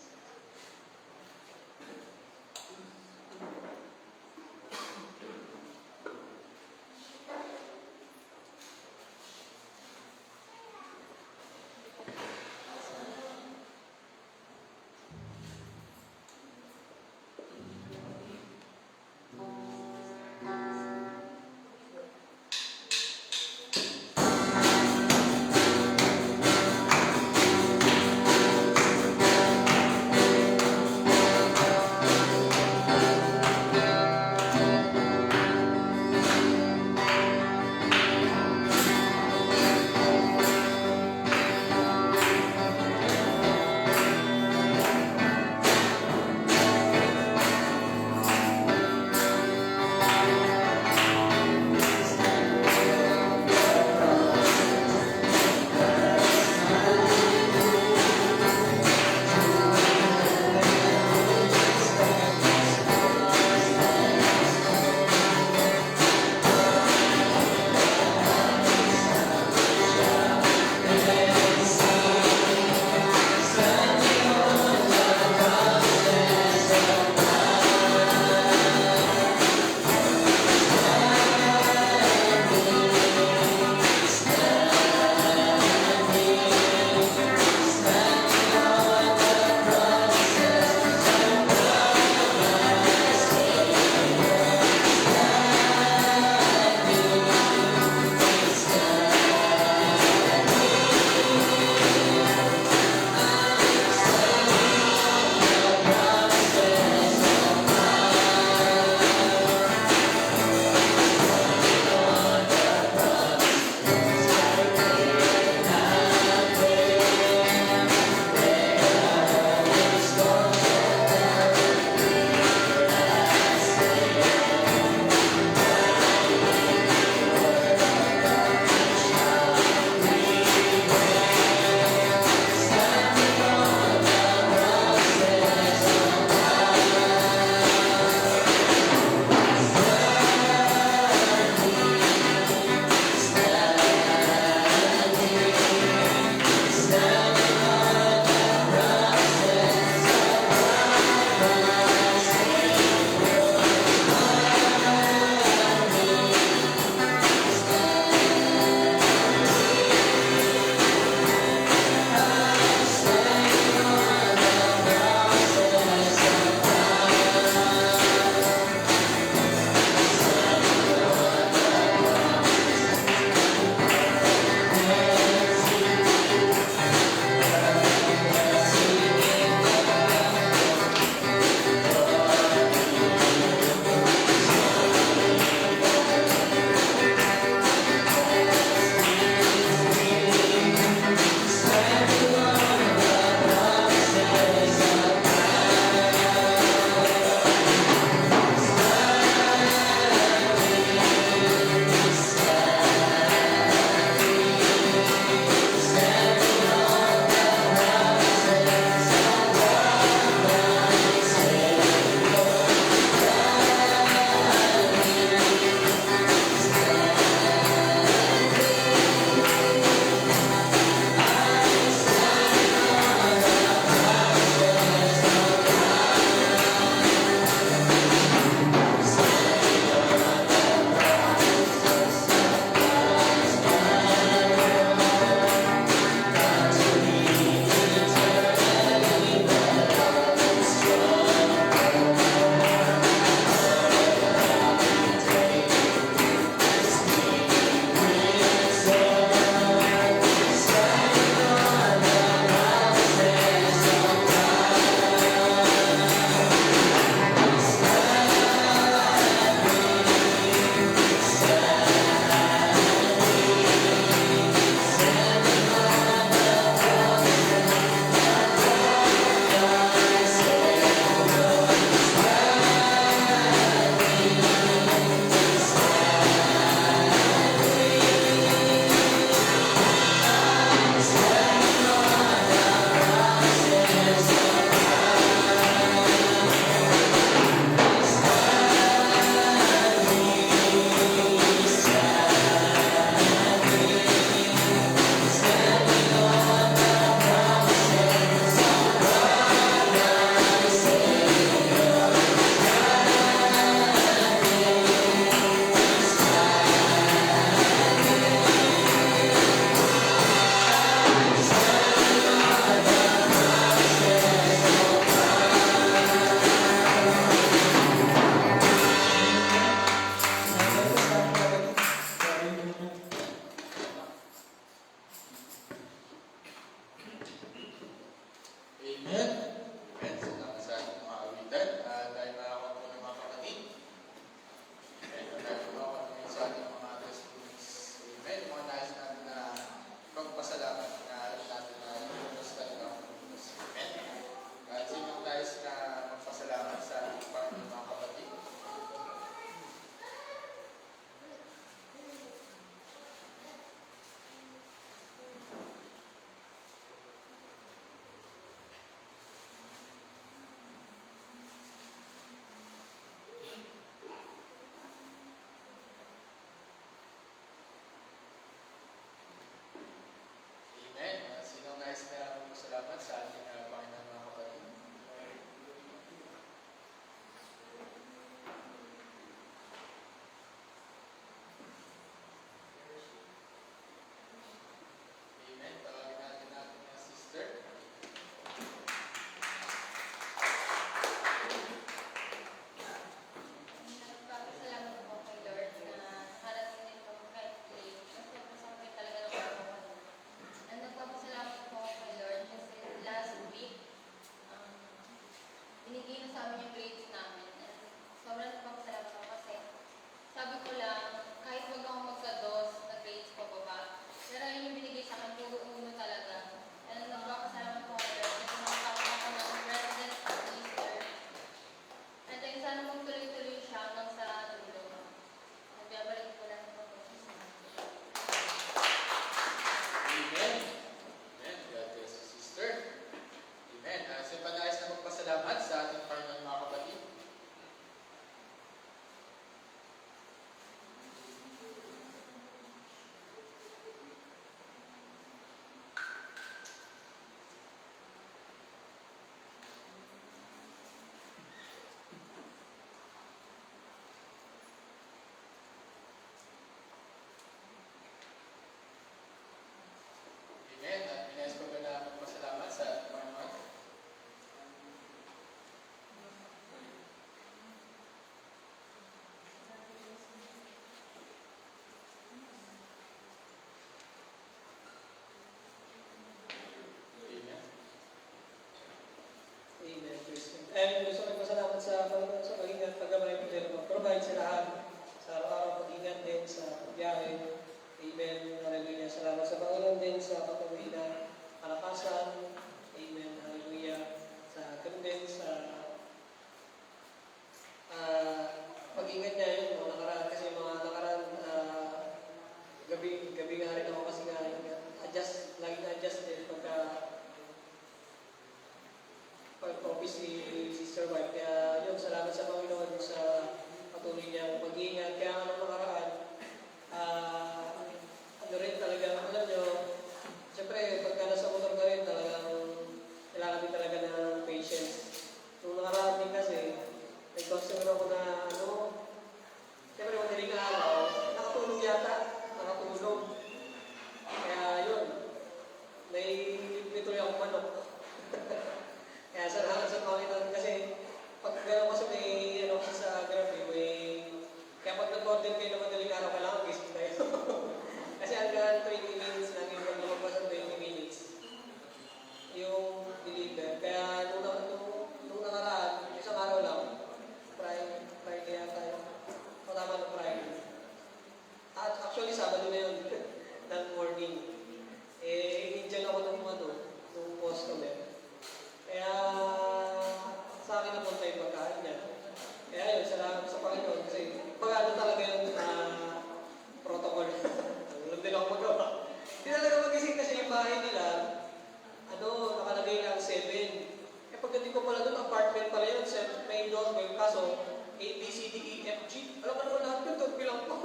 S2: And gusto ko pasalamat sa Panginoon sa pag-ingat, pagkamay po din mag-provide sa lahat. Sa araw-araw pag-ingat din sa pagbiyahe. Amen. Hallelujah. Salamat sa Panginoon din sa patuloy na kalakasan. Amen. Hallelujah. Sa ganun din sa pag-ingat niya yun, mga nakaraan kasi mga nakaraan gabi nga rin ako kasi nga laging adjust din pag-office si Sister White. Kaya yun, salamat sa Panginoon sa patuloy niyang pag-iingat. Kaya nga nung nakaraan, ano rin talaga, alam nyo, siyempre pagka nasa motor ka rin talagang kailangan din talaga ng patience. Nung nakaraan din kasi, may customer ako na siyempre madaling araw, nakatulog yata, nakatulog. Kaya yun, may tuloy akong manok. Kaya salamat sa Panginoon kasi pag gano'n kasi may kasi sa grabe, kaya pag nag-order kayo na madaling araw, kailangan gising tayo. Kasi hanggang 20 minutes lang yung pag lumagpas ang 20 minutes yung deliver. Kaya nung nakaraan, isang araw lang, Friday yata yun. Tama ng Friday. At actually, Sabado na yun, ng morning. Indian ako nung customer. Kaya sa akin napunta yung pagkain niya. Kaya yun, salamat sa Panginoon kasi pag-ano talaga yung protocol. Alam din ako magawa. Hindi talaga magising kasi yung bahay nila, nakalagay lang 7. Eh pagdating ko pala doon, apartment pala yun, may doorbell, kaso A, B, C, D, E, F, G. Alam ko naman lahat yun, doorbell lang po.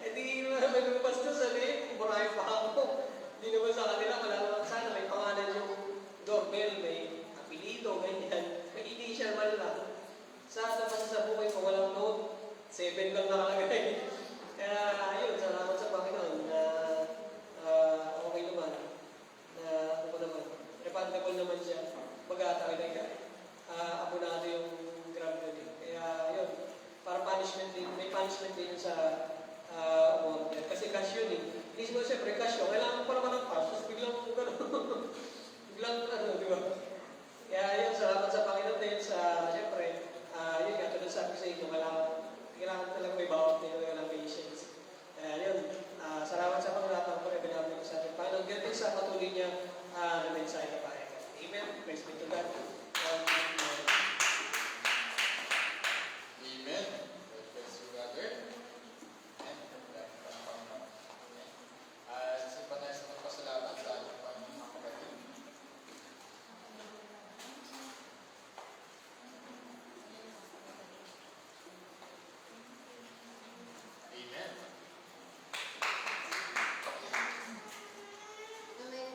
S2: Eh di, may lumabas doon sa liit, burahe pa ako. Hindi naman sa kanila, malalaman sana, may pangalan yung doorbell, may apelido, ganyan. May initial man lang. Sa buhay ko, walang note. 7 lang nakalagay. Kaya, yun, salamat sa Panginoon na okay naman. Refundable naman siya. Talaga, abonado yung Grab na din. Kaya, yun, para punishment din, may punishment din sa order. Kasi cash yun eh. Hindi mo siyempre cash yun. Kailangan ko naman ng cash. Tapos biglang biglang di ba? Kaya yun, salamat sa Panginoon din sa, siyempre, yun nga, tulad sabi sa inyo, kailangan talaga may bawat din ng patience. Kaya yun, salamat sa Panginoon po na binabalik ko sa ating Panginoon. Ganun din sa patuloy niya na mensahe na pahay. Amen. Praise be to God.
S3: Amen. God bless you, brother. Amen. Sa panay sa magpasalamat sa ating mga kapatid. Amen.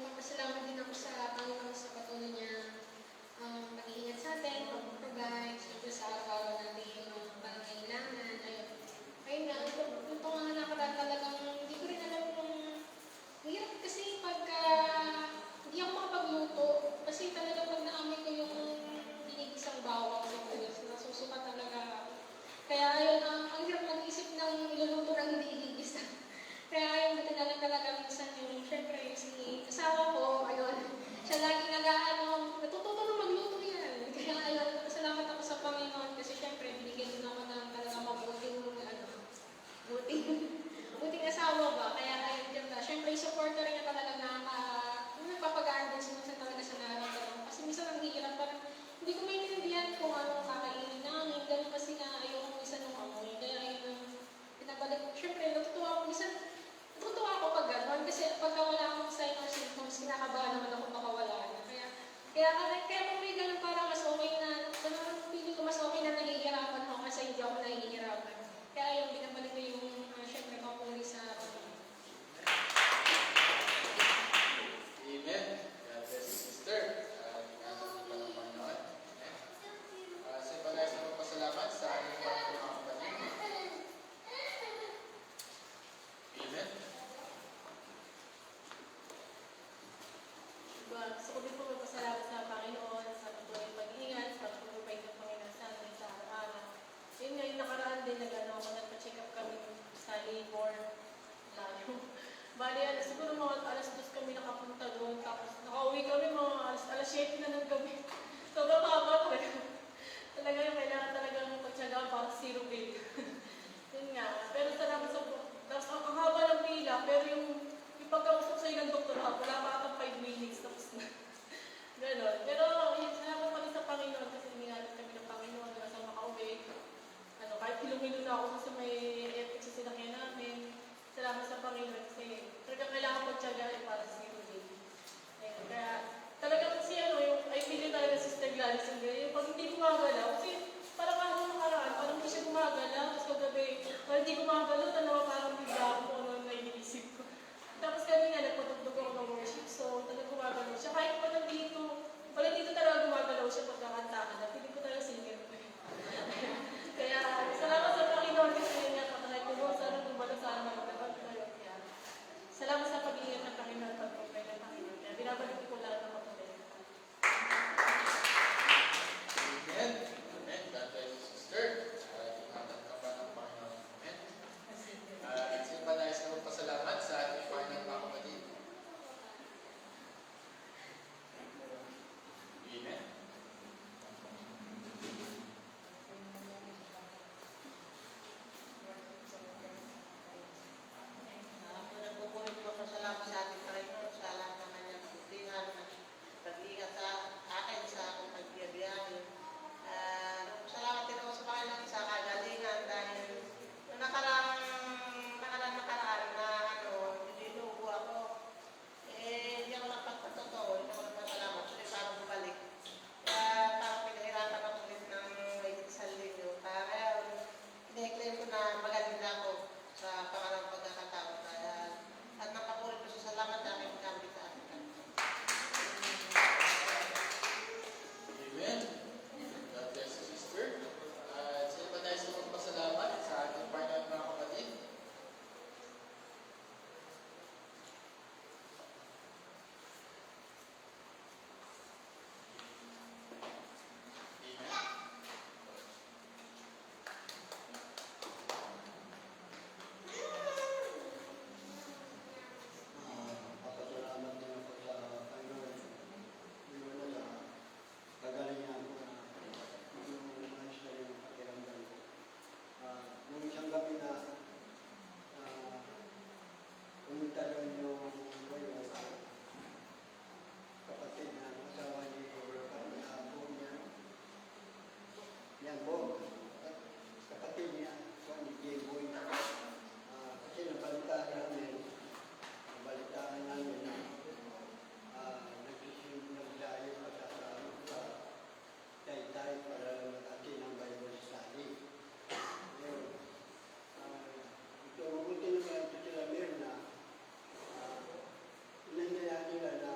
S5: Magpapasalamat din ako sa Panginoon sa patuloy niya mag-iingat sa atin, mag-provide sa araw-araw natin pangangailangan. Ayun nga, ito nga nakaraan talagang hindi ko rin alam kung hirap kasi pagka hindi ako makapagluto kasi talaga pag naamoy ko yung ginigisang bawang sa pulis, nasusuka talaga ako. Kaya ayun, ang hirap mag-isip ng iluluto ng hindi igigisa. Kaya ayun, buti na lang talaga minsan yung, syempre, si asawa ko, ayun, siya lagi natututo na magluto yan. Kaya ayun, salamat ako sa Panginoon kasi syempre, binigyan din ako ng talaga buting asawa ba? Kaya ayun, dyan ba? Syempre, yung supporter niya talaga nagpapagaan din minsan talaga sa nararamdaman. Kasi minsan ang hirap, parang hindi ko maintindihan kung anong kakainin namin. Ganun kasi nga, ayoko minsan nung amoy. Kaya ayun, pinabalik. Syempre, natutuwa ako pag gano'n. Kasi pagka wala akong sign or symptoms, kinakabahan naman ako makawala na. Kaya kung may ganun parang mas okay na, feeling ko mas okay na nahihirapan ako kasi hindi ako nahihirapan. Kaya yung binabalik ko yung, syempre, mapuli sa
S3: Amen. God bless you, sister. Inasal pa ng Panginoon. Sa panay sa magpasalamat sa ating mga kapatid. Amen.
S5: Gusto ko din po magpasalamat sa Panginoon sa patuloy pag-ingat, pag-provide ng Panginoon sa atin sa araw-araw. Yun nga, yung nakaraan din, nagpa-check up kami sa labor. Bali, siguro mga alas 2 kami nakapunta doon, tapos nakauwi kami mga alas 7 na ng gabi. Sobrang haba talaga.
S6: di gumagalaw, dalawa parang bigla ako kung ano na iniisip ko. Tapos kami nga, nagpatugtog ako ng worship song, talagang gumagalaw siya. Kahit pa dito talaga gumagalaw siya pagkakantahan na, piling ko talaga singer ko. Kaya, salamat sa Panginoon kasi niya, kahit mo, sana gumalaw, sana magalaw tayo. Kaya, salamat sa pag-iingat ng Panginoon, pag-provide ng Panginoon. Kaya, binabalik ko lahat ng kapatid.
S3: Amen. Amen. God bless you, sister. Ingatan ka pa ng Panginoon. Amen. Sino ba nais na magpasalamat sa ating Panginoon mga kapatid? Amen.
S7: Nagpupulit po pasalamat sa ating Panginoon sa lahat ng kanyang kabutihan at pag-iingat sa akin sa aking pagbiyabiyahe. Salamat din ako sa Panginoon sa kagalingan dahil nung nakaraan na nilugo ako, hindi ako nagpagpatotoo, hindi ako nagpasalamat, kasi parang bumalik. Kaya parang pinahirapan ako ulit ng may isang linggo. Kaya ine-claim ko na magaling na ako sa pangalang pagkakataon. At napapulit ko sa salamat na aking gamit sa ating Panginoon.
S3: Amen. God bless you, sister. Sino ba nais na magpasalamat sa ating Panginoon mga kapatid? Amen.
S8: Papasalamat din ako sa Panginoon. Yun na sa kagalingan ko na yung ayos na yung pakiramdam ko. Nung isang gabi na pumunta doon yung kapatid na asawa ni Bob niya. Yan, Bob. Kapatid niya, ni J-Boy. Kasi nabalitaan namin na nagdayo pa siya sa Taytay para mag-atin ng Bible study. Ngayon, ito, mabuti naman ito sila meron na inanayaan nila na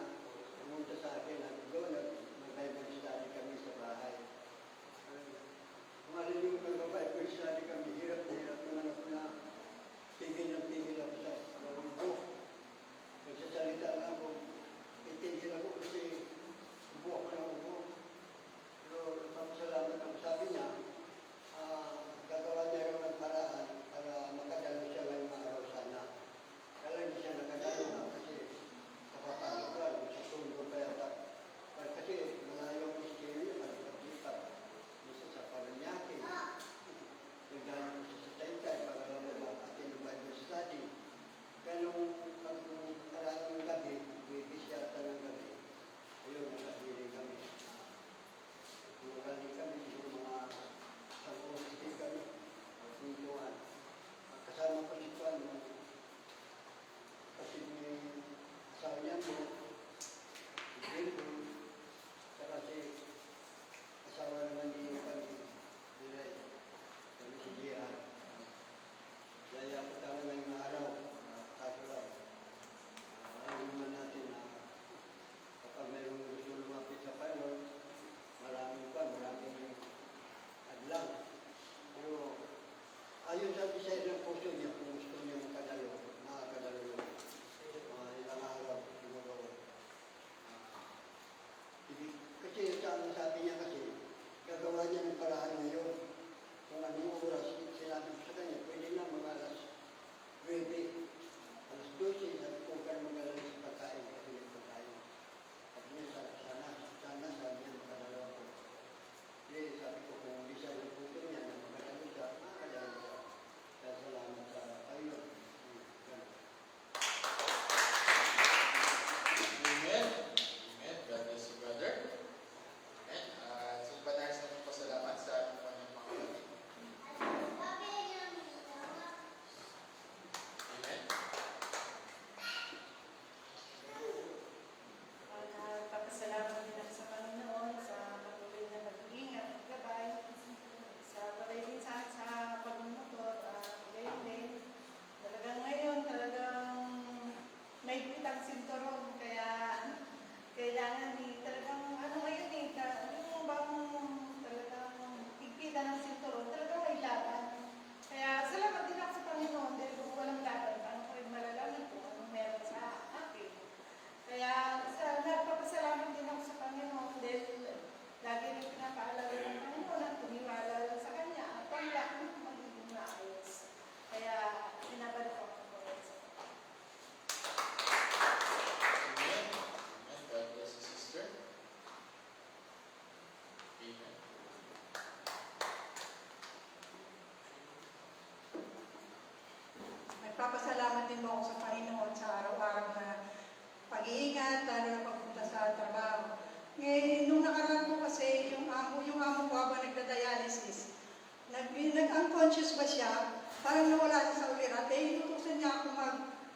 S8: pumunta sa akin at doon mag-Bible study kami sa bahay. Marinig ko mag-Bible study kami, hirap naman ako na tigil ako sa buko. Nagsasalita na ako, itigil ako kasi ubo ako ng ubo. Pero napapasalamat ako. Sabi niya, gagawa niya raw ng paraan para makadalo siya ngayong araw sana. Kaya hindi siya nakadalo na kasi kapapasok ka, sa tulog pa yata. Kasi malayo ang istorya, malipad-lipad. Isa sa Paranaque. Nagdalo ko sa Taytay para lang mag-atin ng Bible study. Kaya nung parang ng gabi, bibisyata ng gabi, ayun, nakabili kami. Kumagaling kami yung mga sangkulisti kami, pintuan. Kasama ko si Juan, kasi may asawa niya mo, si Gildo, saka si asawa naman niyo kami, nilay, kami si Gia. Daya ko tayo ngayong araw, kaso lang. Alam naman natin na kapag mayroong gusto lumapit sa Panginoon, maraming adlang. Pero ayon sa desire ng puso niya, kung gusto niya makadalo, makakadalo yun. Ilang araw, siguro. Kasi sabi niya kasi, gagawa niya ng paraan ngayon. Kung anong oras, sinabi ko sa kanya, pwede na mga alas 9, alas 12, sabi ko ka mag-alala sa pagkain, kasi may pagkain. Sabi niya, sana sabi niya makadalawa ko. Kasi sabi ko, kung hindi siya ng puso niya, na makadalo siya, makadalo siya. Kaya salamat sa Panginoon.
S3: Amen. Amen. God bless you, brother. Amen. Sino ba nais na magpasalamat sa ating Panginoon mga kapatid?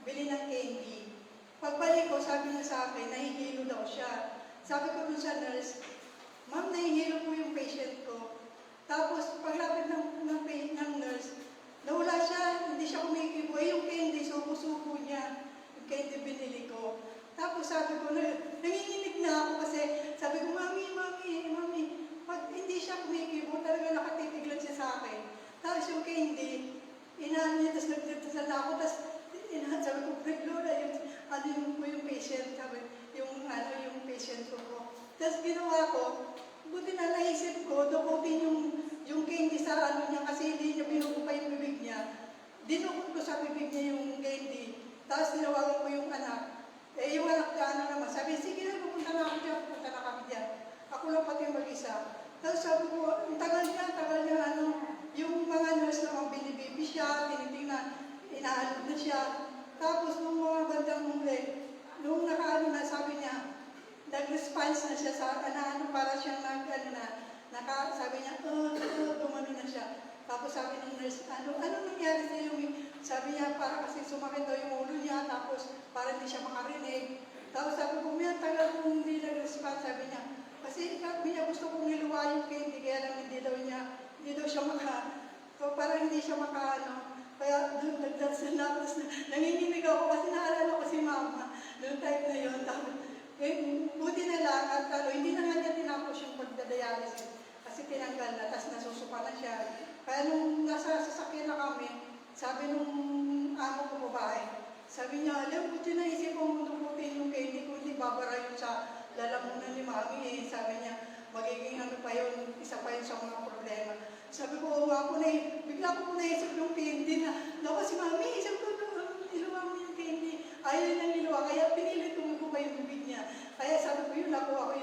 S9: bili ng candy. Pagbalik ko, sabi niya sa akin, nahihilo daw siya. Sabi ko dun sa nurse, ma'am, nahihilo po yung patient ko. Tapos, paglapit ng nurse, nawala siya, hindi siya kumikibo. Yung candy, suko-suko niya. Yung candy binili ko. Tapos sabi ko, nanginginig na ako kasi sabi ko, mami, pag hindi siya kumikibo, talaga nakatitig lang siya sa akin. Tapos yung candy, inaano niya, tapos nagdadasal ako, tapos sabi ko, Pray Lola, yung patient, sabi, yung patient ko. Tapos ginawa ko, buti na naisip ko, dukutin yung candy sa niya kasi hindi niya binuko pa yung bibig niya. Dinukot ko sa bibig niya yung candy. Tapos tinawagan ko yung anak. Yung anak niya naman, sabi, sige na, pupunta na kami dyan. Ako lang pati mag-isa. Tapos sabi ko, ang tagal niya, yung mga nurse naman binibibi siya, tinitingnan, inaalog na siya. Tapos nung mga bandang muli, nung sabi niya, nag-response na siya sa para siyang sabi niya, gumano na siya. Tapos sabi ng nurse, ano nangyari sa iyo? Sabi niya, para kasi sumakit daw yung ulo niya, tapos para hindi siya makarinig. Tapos sabi ko, may tagal kong hindi nag-respond, sabi niya. Kasi sabi niya, gusto kong niluwa yung candy, kaya lang hindi daw siya para hindi siya kaya doon nagdasal na, tapos nanginginig ako kasi naalala ko si mama, noong time na yun. Tapos, buti na lang at hindi na nga niya tinapos yung pagdadialysis kasi tinanggal na, tapos nasusuka na siya. Kaya nung nasa sasakyan na kami, sabi nung amo ko babae, sabi niya, alam, buti na isip mo dukutin yung candy kung hindi babara yun sa lalamunan ni mami. Sabi niya, magiging pa yun, isa pa yun sa mga problema. Sabi ko, bigla ko naisip yung candy na, naku si mami, isip ko, iluwa mo yung candy. Ayaw nang iluwa, kaya pinilit ko pa yung bibig niya. Kaya sabi ko, yun ako